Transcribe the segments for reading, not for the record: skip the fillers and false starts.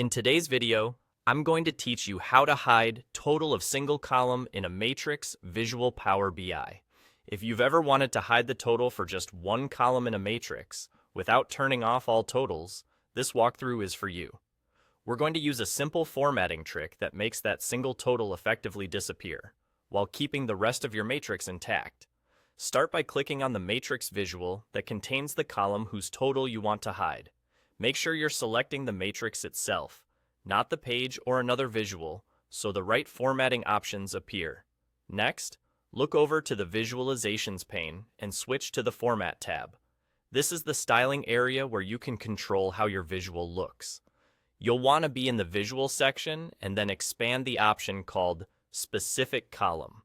In today's video, I'm going to teach you how to hide total of single column in a matrix visual Power BI. If you've ever wanted to hide the total for just one column in a matrix without turning off all totals, this walkthrough is for you. We're going to use a simple formatting trick that makes that single total effectively disappear, while keeping the rest of your matrix intact. Start by clicking on the matrix visual that contains the column whose total you want to hide. Make sure you're selecting the matrix itself, not the page or another visual, so the right formatting options appear. Next, look over to the Visualizations pane and switch to the Format tab. This is the styling area where you can control how your visual looks. You'll want to be in the Visual section and then expand the option called Specific Column.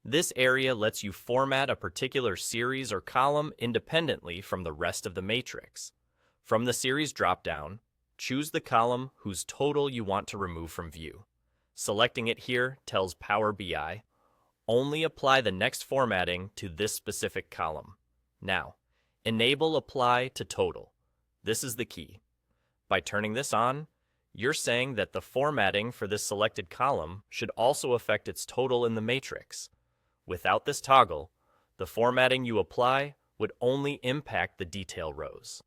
This area lets you format a particular series or column independently from the rest of the matrix. From the Series dropdown, choose the column whose total you want to remove from view. Selecting it here tells Power BI, only apply the next formatting to this specific column. Now, enable Apply to Total. This is the key. By turning this on, you're saying that the formatting for this selected column should also affect its total in the matrix. Without this toggle, the formatting you apply would only impact the detail rows.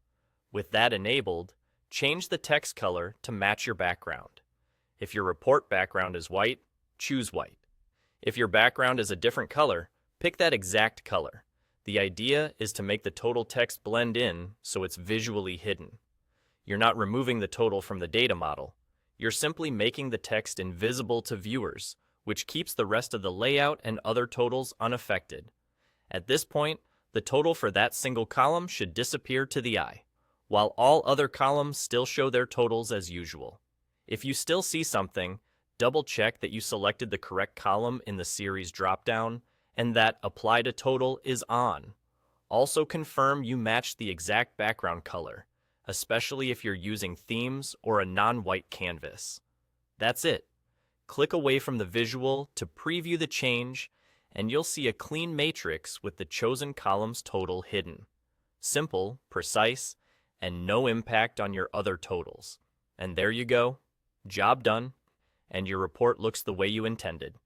With that enabled, change the text color to match your background. If your report background is white, choose white. If your background is a different color, pick that exact color. The idea is to make the total text blend in so it's visually hidden. You're not removing the total from the data model. You're simply making the text invisible to viewers, which keeps the rest of the layout and other totals unaffected. At this point, the total for that single column should disappear to the eye, while all other columns still show their totals as usual. If you still see something, double-check that you selected the correct column in the Series dropdown and that Apply to Total is on. Also confirm you match the exact background color, especially if you're using themes or a non-white canvas. That's it. Click away from the visual to preview the change, and you'll see a clean matrix with the chosen column's total hidden. Simple, precise, and no impact on your other totals. And there you go. Job done, and your report looks the way you intended.